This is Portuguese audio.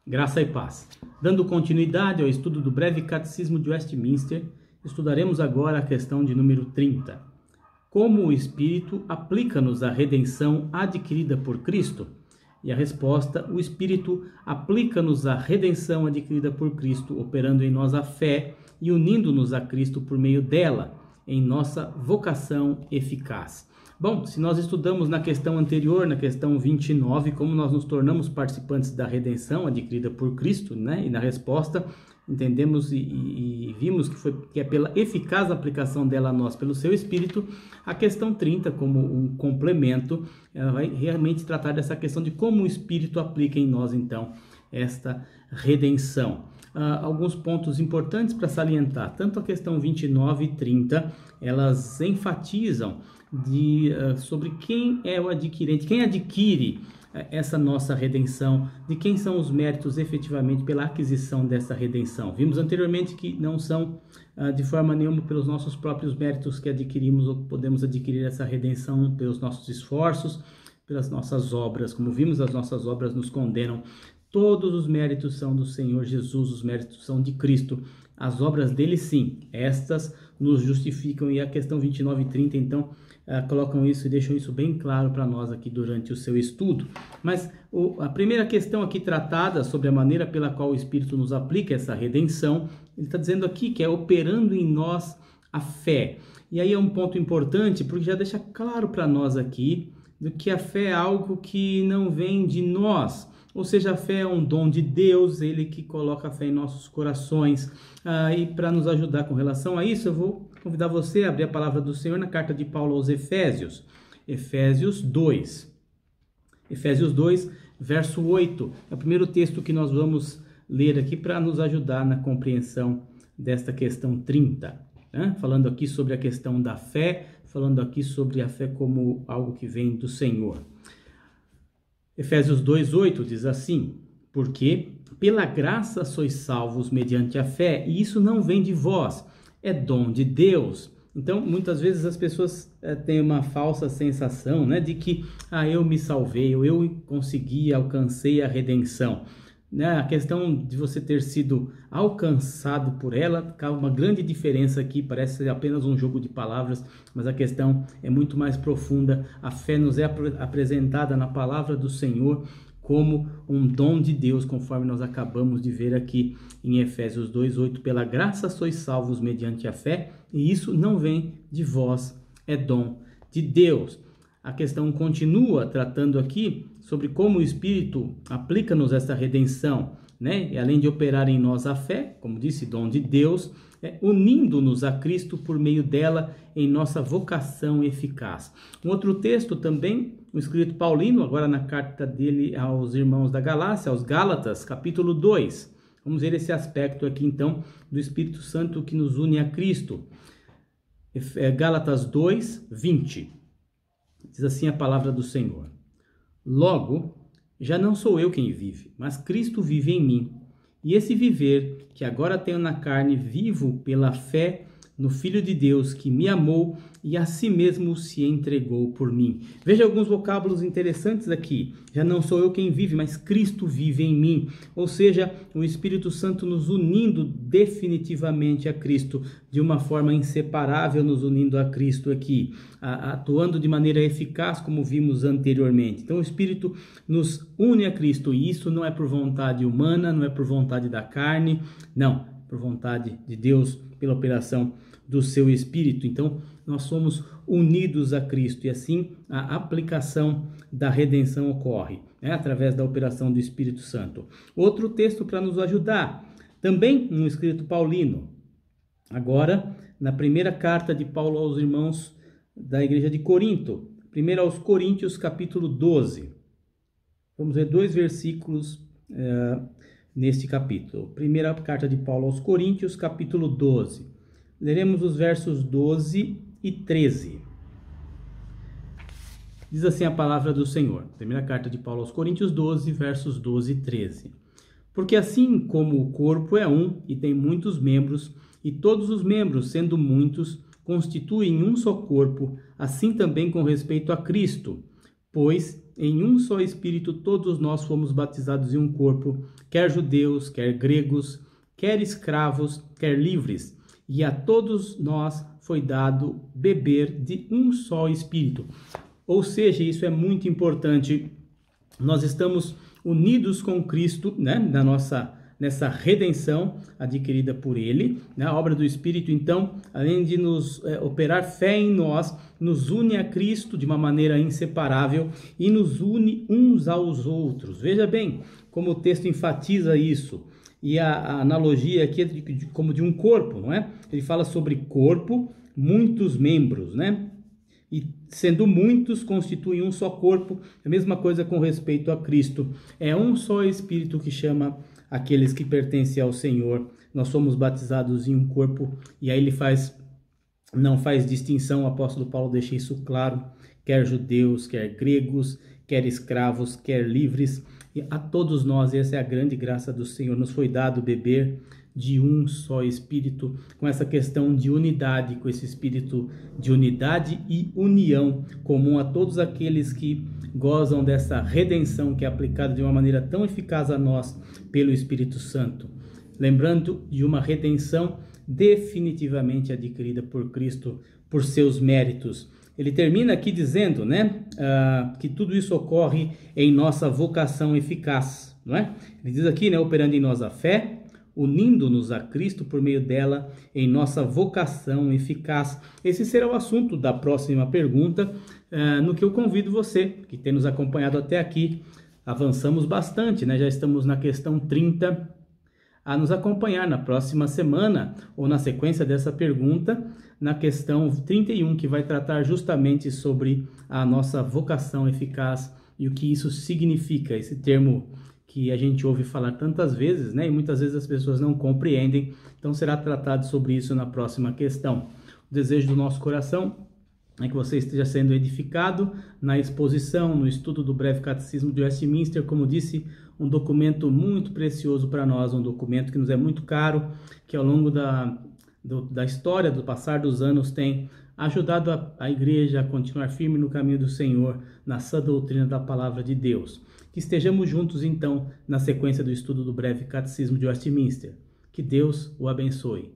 Graça e paz. Dando continuidade ao estudo do breve catecismo de Westminster, estudaremos agora a questão de número 30. Como o Espírito aplica-nos a redenção adquirida por Cristo? E a resposta: o Espírito aplica-nos a redenção adquirida por Cristo, operando em nós a fé e unindo-nos a Cristo por meio dela, em nossa vocação eficaz. Bom, se nós estudamos na questão anterior, na questão 29, como nós nos tornamos participantes da redenção adquirida por Cristo, né? E na resposta entendemos e vimos que é pela eficaz aplicação dela a nós pelo seu Espírito. A questão 30, como um complemento, ela vai realmente tratar dessa questão de como o Espírito aplica em nós, então, esta redenção. Alguns pontos importantes para salientar, tanto a questão 29 e 30, elas enfatizam sobre quem é o adquirente, quem adquire essa nossa redenção, de quem são os méritos efetivamente pela aquisição dessa redenção. Vimos anteriormente que não são de forma nenhuma pelos nossos próprios méritos que adquirimos ou podemos adquirir essa redenção pelos nossos esforços, pelas nossas obras. Como vimos, as nossas obras nos condenam. Todos os méritos são do Senhor Jesus, os méritos são de Cristo. As obras dele, sim, estas nos justificam. E a questão 29 e 30, então, colocam isso e deixam isso bem claro para nós aqui durante o seu estudo. Mas a primeira questão aqui tratada sobre a maneira pela qual o Espírito nos aplica essa redenção, ele está dizendo aqui que é operando em nós a fé. E aí é um ponto importante, porque já deixa claro para nós aqui do que a fé é algo que não vem de nós. Ou seja, a fé é um dom de Deus, Ele que coloca a fé em nossos corações. E para nos ajudar com relação a isso, eu vou convidar você a abrir a palavra do Senhor na carta de Paulo aos Efésios. Efésios 2. Efésios 2, verso 8. É o primeiro texto que nós vamos ler aqui para nos ajudar na compreensão desta questão 30. Né? Falando aqui sobre a questão da fé, falando aqui sobre a fé como algo que vem do Senhor. Efésios 2:8 diz assim: porque pela graça sois salvos mediante a fé, e isso não vem de vós, é dom de Deus. Então, muitas vezes as pessoas têm uma falsa sensação, né, de que eu me salvei, eu consegui, alcancei a redenção. A questão de você ter sido alcançado por ela, há uma grande diferença aqui, parece ser apenas um jogo de palavras, mas a questão é muito mais profunda. A fé nos é apresentada na palavra do Senhor como um dom de Deus, conforme nós acabamos de ver aqui em Efésios 2:8. Pela graça sois salvos mediante a fé, e isso não vem de vós, é dom de Deus. A questão continua tratando aqui sobre como o Espírito aplica-nos essa redenção, né? E além de operar em nós a fé, como disse, dom de Deus, unindo-nos a Cristo por meio dela em nossa vocação eficaz. Um outro texto também, o escrito paulino, agora na carta dele aos irmãos da Galácia, aos Gálatas, capítulo 2. Vamos ver esse aspecto aqui, então, do Espírito Santo que nos une a Cristo. Gálatas 2, 20. Diz assim a palavra do Senhor: logo, já não sou eu quem vive, mas Cristo vive em mim. E esse viver que agora tenho na carne, vivo pela fé no Filho de Deus, que me amou e a si mesmo se entregou por mim. Veja alguns vocábulos interessantes aqui. Já não sou eu quem vive, mas Cristo vive em mim. Ou seja, o Espírito Santo nos unindo definitivamente a Cristo, de uma forma inseparável, nos unindo a Cristo aqui, atuando de maneira eficaz, como vimos anteriormente. Então o Espírito nos une a Cristo, e isso não é por vontade humana, não é por vontade da carne, não, por vontade de Deus, pela operação do seu Espírito. Então, nós somos unidos a Cristo, e assim a aplicação da redenção ocorre, né, através da operação do Espírito Santo. Outro texto para nos ajudar, também um escrito paulino, agora na primeira carta de Paulo aos irmãos da igreja de Corinto, 1 aos Coríntios, capítulo 12. Vamos ver 2 versículos neste capítulo. Primeira carta de Paulo aos Coríntios, capítulo 12. Leremos os versos 12 e 13. Diz assim a palavra do Senhor. Primeira carta de Paulo aos Coríntios 12, versos 12 e 13. Porque assim como o corpo é um e tem muitos membros, e todos os membros, sendo muitos, constituem um só corpo, assim também com respeito a Cristo. Pois em um só Espírito todos nós fomos batizados em um corpo, quer judeus, quer gregos, quer escravos, quer livres, e a todos nós foi dado beber de um só Espírito. Ou seja, isso é muito importante. Nós estamos unidos com Cristo, né, nessa redenção adquirida por Ele, né, a obra do Espírito, então, além de nos operar fé em nós, nos une a Cristo de uma maneira inseparável e nos une uns aos outros. Veja bem como o texto enfatiza isso. E a analogia aqui é como de um corpo, não é? Ele fala sobre corpo, muitos membros, né? E sendo muitos, constituem um só corpo. A mesma coisa com respeito a Cristo. É um só Espírito que chama aqueles que pertencem ao Senhor. Nós somos batizados em um corpo. E aí ele não faz distinção, o apóstolo Paulo deixa isso claro. Quer judeus, quer gregos, quer escravos, quer livres. E a todos nós, essa é a grande graça do Senhor. Nos foi dado beber de um só Espírito, com essa questão de unidade, com esse espírito de unidade e união comum a todos aqueles que gozam dessa redenção que é aplicada de uma maneira tão eficaz a nós pelo Espírito Santo. Lembrando de uma redenção definitivamente adquirida por Cristo, por seus méritos. Ele termina aqui dizendo, né, que tudo isso ocorre em nossa vocação eficaz, não é? Ele diz aqui, né, operando em nós a fé, unindo-nos a Cristo por meio dela em nossa vocação eficaz. Esse será o assunto da próxima pergunta, no que eu convido você, que tem nos acompanhado até aqui. Avançamos bastante, né? Já estamos na questão 30, a nos acompanhar na próxima semana, ou na sequência dessa pergunta, na questão 31, que vai tratar justamente sobre a nossa vocação eficaz e o que isso significa, esse termo que a gente ouve falar tantas vezes, né? E muitas vezes as pessoas não compreendem. Então será tratado sobre isso na próxima questão. O desejo do nosso coração é que você esteja sendo edificado na exposição, no estudo do Breve Catecismo de Westminster. Como disse, um documento muito precioso para nós, um documento que nos é muito caro, que ao longo da história, do passar dos anos, tem ajudado a igreja a continuar firme no caminho do Senhor, na sã doutrina da palavra de Deus. Que estejamos juntos, então, na sequência do estudo do Breve Catecismo de Westminster. Que Deus o abençoe.